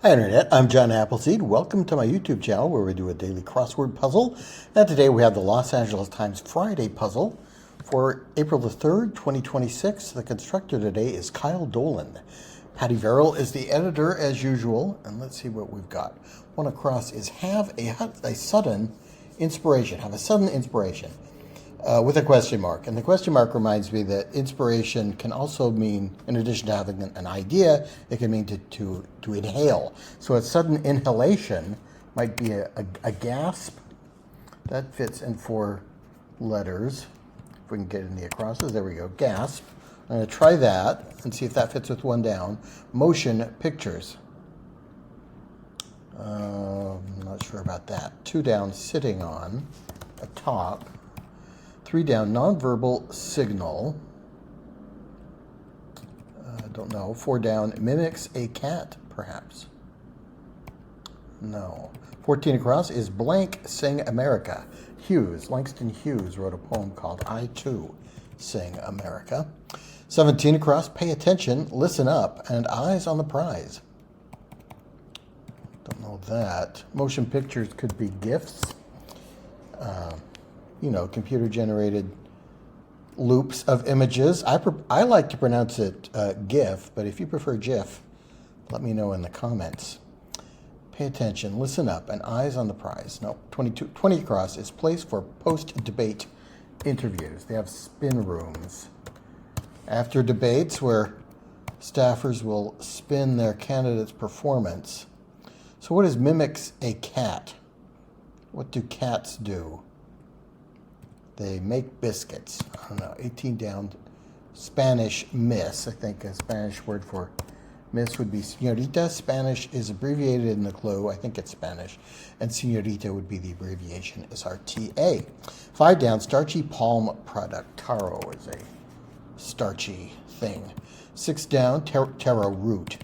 Hi Internet, I'm John Appleseed. Welcome to my YouTube channel where we do a daily crossword puzzle. And today we have the Los Angeles Times Friday puzzle for April the 3rd, 2026. The constructor today is Kyle Dolan. Patty Verrill is the editor as usual. And let's see what we've got. One across is have a sudden inspiration. Have a sudden inspiration. With a question mark. And the question mark reminds me that inspiration can also mean, in addition to having an idea, it can mean to inhale. So a sudden inhalation might be a gasp. That fits in 4 letters. If we can get in the acrosses, there we go, gasp. I'm going to try that and see if that fits with 1 down. Motion pictures. I'm not sure about that. 2 down, sitting on, atop. 3 down, nonverbal signal. Don't know. 4 down, mimics a cat, perhaps. No. 14 across is blank sing America. Langston Hughes wrote a poem called I Too Sing America. 17 across, pay attention, listen up, and eyes on the prize. Don't know that. Motion pictures could be GIFs. Computer-generated loops of images. I like to pronounce it GIF, but if you prefer GIF, let me know in the comments. Pay attention, listen up, and eyes on the prize. No, 20 across is place for post-debate interviews. They have spin rooms. After debates where staffers will spin their candidate's performance. So what is mimics a cat? What do cats do? They make biscuits. I don't know, 18 down, Spanish miss. I think a Spanish word for miss would be señorita. Spanish is abbreviated in the clue. I think it's Spanish. And señorita would be the abbreviation SRTA. 5 down, starchy palm product. Taro is a starchy thing. 6 down, taro root.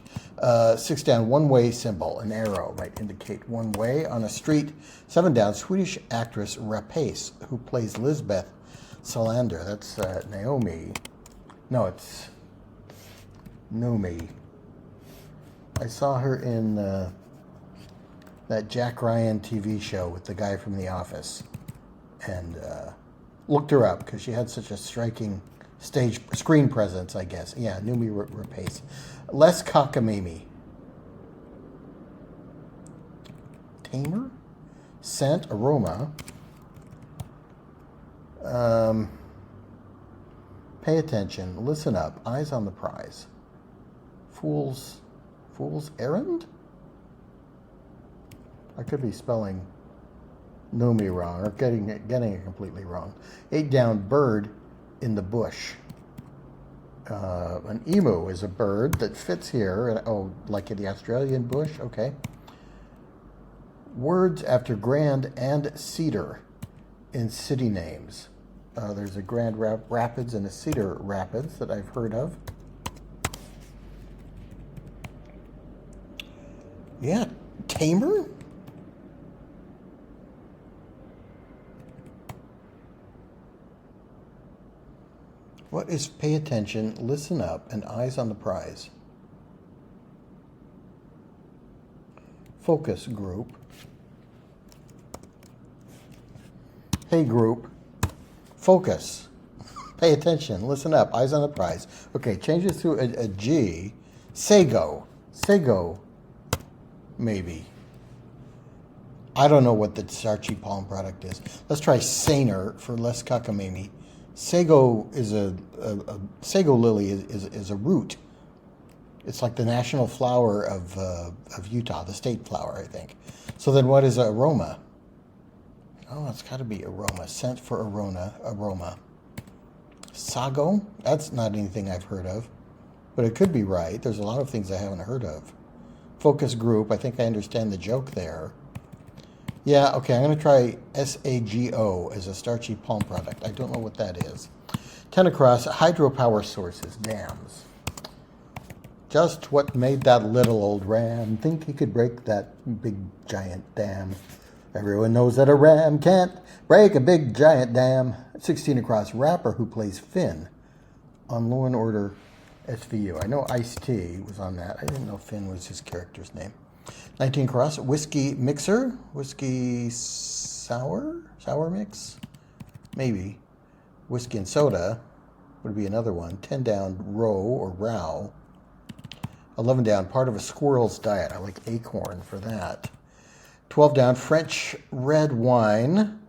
6 down, one-way symbol. An arrow might indicate one way on a street. 7 down, Swedish actress Rapace, who plays Lisbeth Salander. That's Naomi. No, it's Nomi. I saw her in that Jack Ryan TV show with the guy from The Office, and looked her up because she had such a striking screen presence, I guess. Yeah, Nomi Rapace. Les cockamamie. Tamer? Scent, aroma. Pay attention, listen up, eyes on the prize. Fool's errand? I could be spelling Nomi wrong, or getting it completely wrong. 8 down, bird in the bush. An emu is a bird that fits here. Like in the Australian bush? Okay. Words after Grand and Cedar in city names. There's a Grand Rapids and a Cedar Rapids that I've heard of. Yeah, Tamer? What is pay attention, listen up, and eyes on the prize? Focus group. Hey group. Focus. Pay attention, listen up, eyes on the prize. Okay, change it to a G. Sago. Sago, maybe. I don't know what the starchy palm product is. Let's try Saner for Les cockamamie. Sago is sago lily is a root. It's like the national flower of Utah, the state flower, I think. So then what is aroma? Oh, it's got to be aroma. Scent for aroma. Sago? That's not anything I've heard of. But it could be right. There's a lot of things I haven't heard of. Focus group. I think I understand the joke there. Yeah, okay, I'm going to try SAGO as a starchy palm product. I don't know what that is. 10 across, hydropower sources, dams. Just what made that little old ram think he could break that big giant dam. Everyone knows that a ram can't break a big giant dam. 16 across, rapper who plays Finn on Law & Order SVU. I know Ice-T was on that. I didn't know Finn was his character's name. 19 across, whiskey mixer, whiskey sour mix, maybe. Whiskey and soda would be another one. 10 down, row or row. 11 down, part of a squirrel's diet. I like acorn for that. 12 down, French red wine.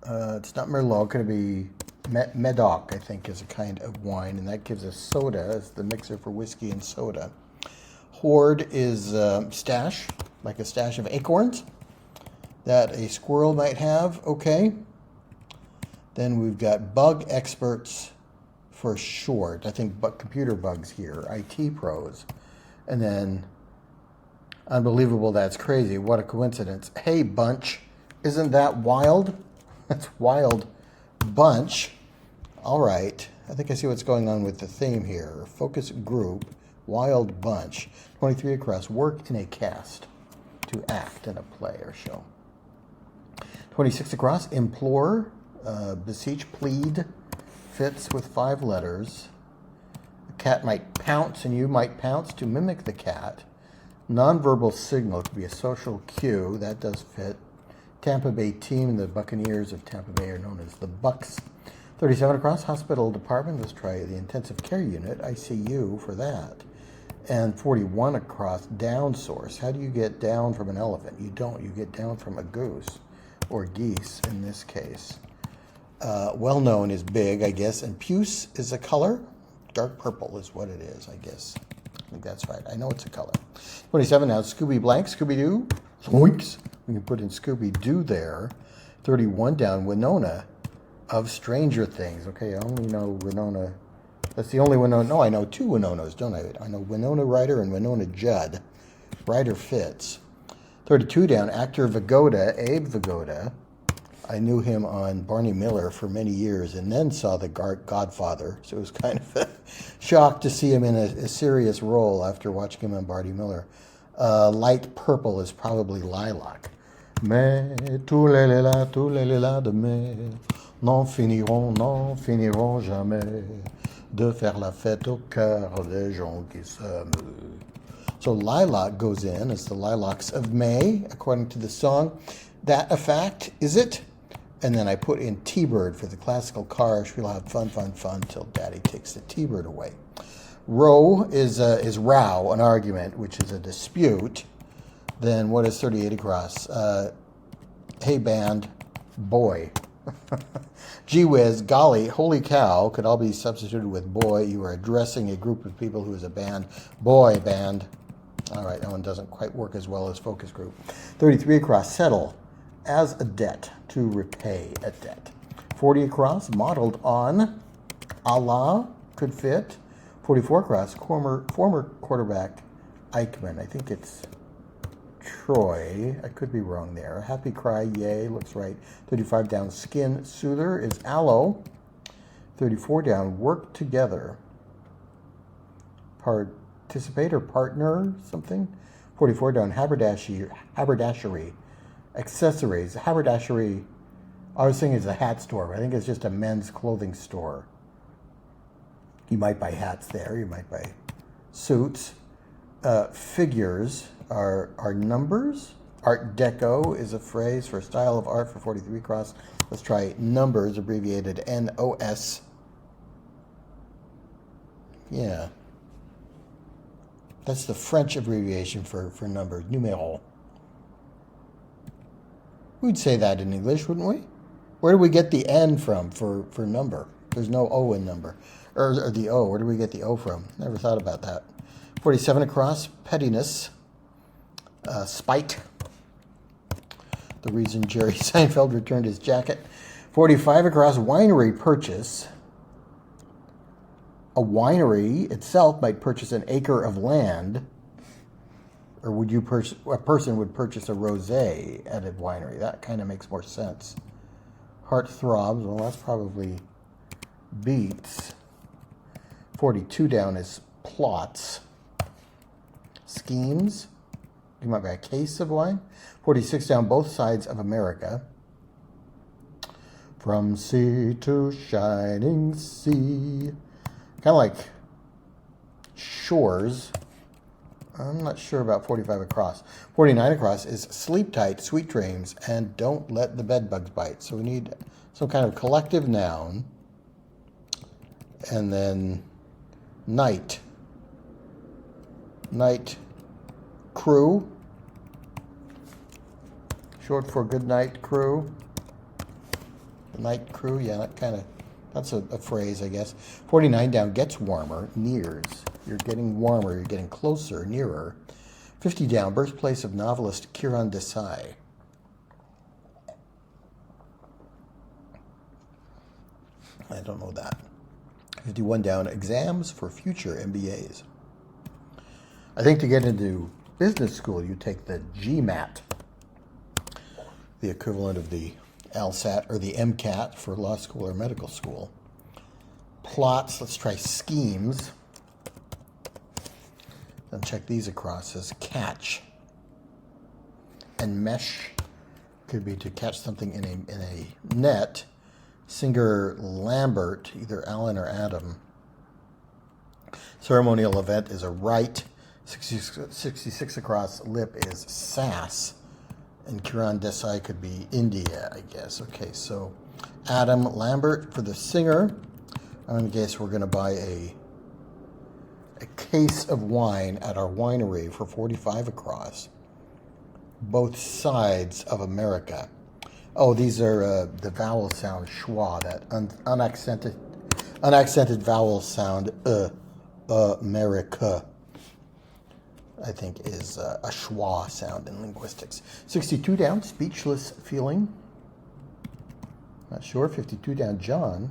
It's not Merlot, going to be Medoc, I think, is a kind of wine, and that gives us soda as the mixer for whiskey and soda. Hoard is stash, like a stash of acorns that a squirrel might have. Okay. Then we've got bug experts for short. I think computer bugs here, IT pros. And then unbelievable, that's crazy. What a coincidence. Hey, bunch. Isn't that wild? That's wild bunch. All right. I think I see what's going on with the theme here. Focus group, wild bunch. 23 across, work in a cast, to act in a play or show. 26 across, implore, beseech, plead, fits with 5 letters. The cat might pounce and you might pounce to mimic the cat. Nonverbal signal could be a social cue. That does fit. Tampa Bay team, the Buccaneers of Tampa Bay are known as the Bucks. 37 across, hospital department. Let's try the intensive care unit, ICU, for that. And 41 across, down source. How do you get down from an elephant? You don't. You get down from a goose, or geese in this case. Well known is big, I guess. And puce is a color. Dark purple is what it is, I guess. I think that's right. I know it's a color. 27 now, Scooby blank, Scooby-Doo. Zoinks. We can put in Scooby-Doo there. 31 down, Winona of Stranger Things. Okay, I only know Winona. That's the only Winona. No, I know 2 Winonas, don't I? I know Winona Ryder and Winona Judd. Ryder fits. 32 down, actor Vigoda, Abe Vigoda. I knew him on Barney Miller for many years and then saw The Godfather. So it was kind of a shock to see him in a serious role after watching him on Barney Miller. Light purple is probably lilac. Mais tous les lilas de mai n'en finiront jamais de faire la fête au cœur des gens qui s'aiment. So lilac goes in as the lilacs of May, according to the song. That a fact, is it? And then I put in T-Bird for the classical cars. We'll have fun, fun, fun till Daddy takes the T-Bird away. Row is row, an argument, which is a dispute. Then what is 38 across? Hey band, boy. Gee whiz, golly, holy cow, could all be substituted with boy. You are addressing a group of people who is a band. Boy band. All right, that one doesn't quite work as well as focus group. 33 across, settle as a debt, to repay a debt. 40 across, modeled on Allah, could fit. 44 across, former quarterback Eichmann. I think it's Troy. I could be wrong there. Happy cry, yay, looks right. 35 down, skin soother is aloe. 34 down, work together. Participate or partner, something. 44 down, haberdashery. Accessories. Haberdashery, I was thinking it's a hat store, but I think it's just a men's clothing store. You might buy hats there. You might buy suits. Figures are numbers. Art Deco is a phrase for style of art for 43 across. Let's try numbers, abbreviated NOS. Yeah. That's the French abbreviation for numbers, numéro. We'd say that in English, wouldn't we? Where do we get the N from for number? There's no O in number. Or the O, where do we get the O from? Never thought about that. 47 across, pettiness. Spite. The reason Jerry Seinfeld returned his jacket. 45 across, winery purchase. A winery itself might purchase an acre of land. Or would you a person would purchase a rosé at a winery? That kind of makes more sense. Heart throbs. Well, that's probably beets. 42 down is plots. Schemes. You might buy a case of wine. 46 down, both sides of America. From sea to shining sea. Kind of like shores. I'm not sure about 45 across. 49 across is sleep tight, sweet dreams, and don't let the bed bugs bite. So we need some kind of collective noun. And then night. Night crew. Short for good night crew. The night crew, yeah, that's a phrase, I guess. 49 down, gets warmer, nears. You're getting warmer, you're getting closer, nearer. 50 down, birthplace of novelist Kiran Desai. I don't know that. 51 down, exams for future MBAs. I think to get into business school, you take the GMAT, the equivalent of the LSAT or the MCAT for law school or medical school. Plots, let's try schemes. Then check these across as catch. And mesh could be to catch something in a net. Singer Lambert, either Alan or Adam. Ceremonial event is a rite. 66 across, lip is sass. And Kiran Desai could be India, I guess. Okay, so Adam Lambert for the singer. I'm going to guess we're going to buy a case of wine at our winery for 45 across. Both sides of America. Oh, these are the vowel sound schwa, that unaccented vowel sound America, I think, is a schwa sound in linguistics. 62 down, speechless feeling. Not sure. 52 down, John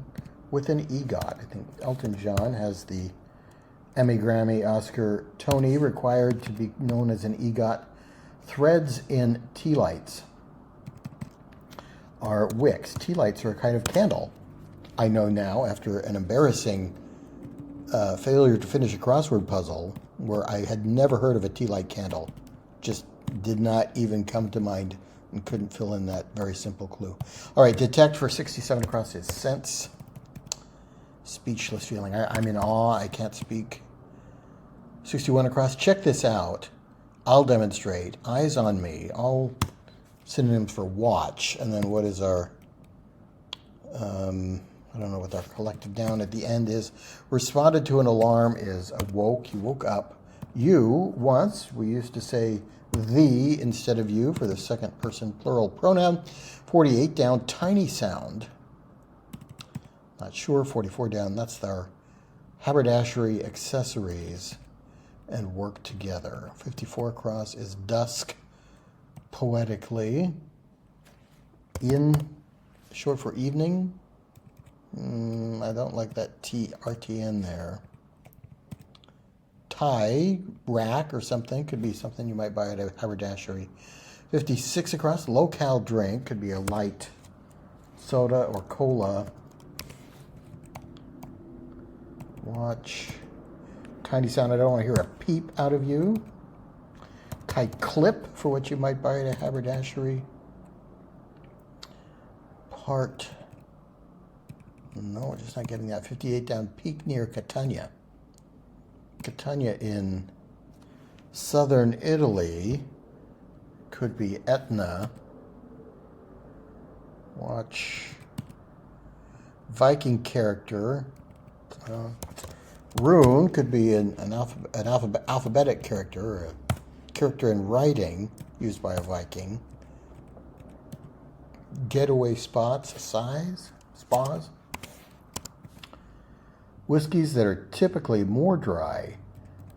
with an EGOT. I think Elton John has the Emmy, Grammy, Oscar, Tony required to be known as an EGOT. Threads in tea lights are wicks. Tea lights are a kind of candle. I know now, after an embarrassing failure to finish a crossword puzzle where I had never heard of a tea light candle. Just did not even come to mind and couldn't fill in that very simple clue. All right, detect for 67 across is sense. Speechless feeling. I'm in awe. I can't speak. 61 across. Check this out. I'll demonstrate. Eyes on me. All synonyms for watch. And then what is our, I don't know what our collective noun at the end is. Responded to an alarm is awoke. You woke up. You, once, we used to say thee instead of you for the second person plural pronoun. 48 down, tiny sound. Not sure. 44 down, that's our haberdashery accessories and work together. 54 across is dusk, poetically. In, short for evening. I don't like that RTN there. Tie, rack or something, could be something you might buy at a haberdashery. 56 across, locale drink, could be a light soda or cola. Watch. Tiny sound, I don't want to hear a peep out of you. Tight clip for what you might buy at a haberdashery. Part. No, we're just not getting that. 58 down, peak near Catania. Catania in southern Italy. Could be Etna. Watch. Viking character. Rune could be an alphabetic character, or a character in writing used by a Viking. Getaway spots, spas. Whiskeys that are typically more dry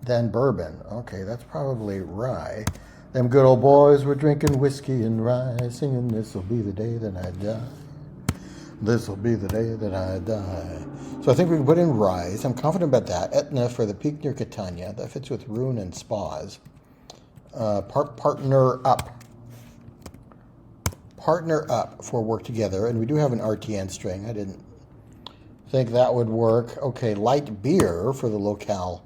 than bourbon. Okay, that's probably rye. Them good old boys were drinking whiskey and rye, singing, "This'll be the day that I die. This'll be the day that I die." So I think we can put in rise. I'm confident about that. Etna for the peak near Catania. That fits with rune and spas. Partner up. Partner up for work together. And we do have an RTN string. I didn't think that would work. Okay, light beer for the locale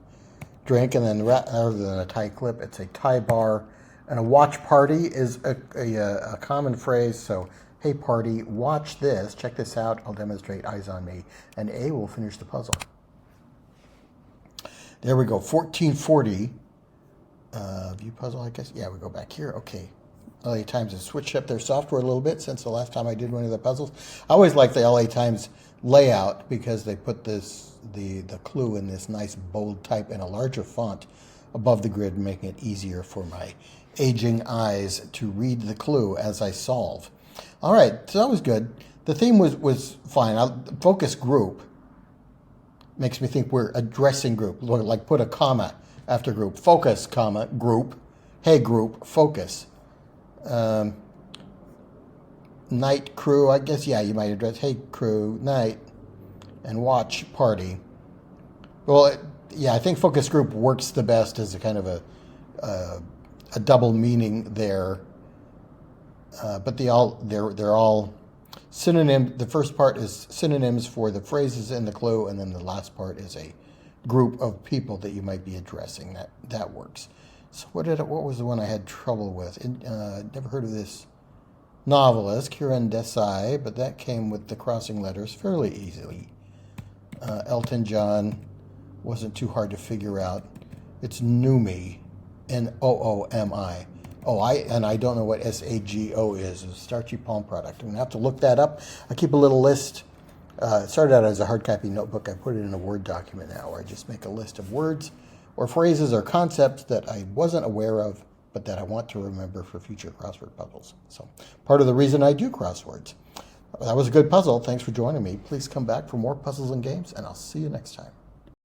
drink. And then rather than a tie clip, it's a tie bar. And a watch party is a common phrase. So, hey party, watch this. Check this out. I'll demonstrate. Eyes on me. And A will finish the puzzle. There we go. 1440 View puzzle, I guess. Yeah, we go back here. Okay. LA Times has switched up their software a little bit since the last time I did one of the puzzles. I always like the LA Times layout because they put the clue in this nice bold type in a larger font above the grid, making it easier for my aging eyes to read the clue as I solve. All right, so that was good. The theme was fine. Focus group makes me think we're addressing group. Like put a comma after group. Focus, comma, group. Hey, group, focus. Night crew, I guess, yeah, you might address, hey, crew, night, and watch, party. Well, yeah, I think focus group works the best as a kind of a double meaning there. But they're all synonym. The first part is synonyms for the phrases in the clue, and then the last part is a group of people that you might be addressing. That works. So what was the one I had trouble with? Never heard of this novelist, Kiran Desai, but that came with the crossing letters fairly easily. Elton John wasn't too hard to figure out. It's Noomi, Noomi. I don't know what SAGO is. It's a starchy palm product. I'm going to have to look that up. I keep a little list. It started out as a hard copy notebook. I put it in a Word document now where I just make a list of words or phrases or concepts that I wasn't aware of, but that I want to remember for future crossword puzzles. So part of the reason I do crosswords. That was a good puzzle. Thanks for joining me. Please come back for more puzzles and games, and I'll see you next time.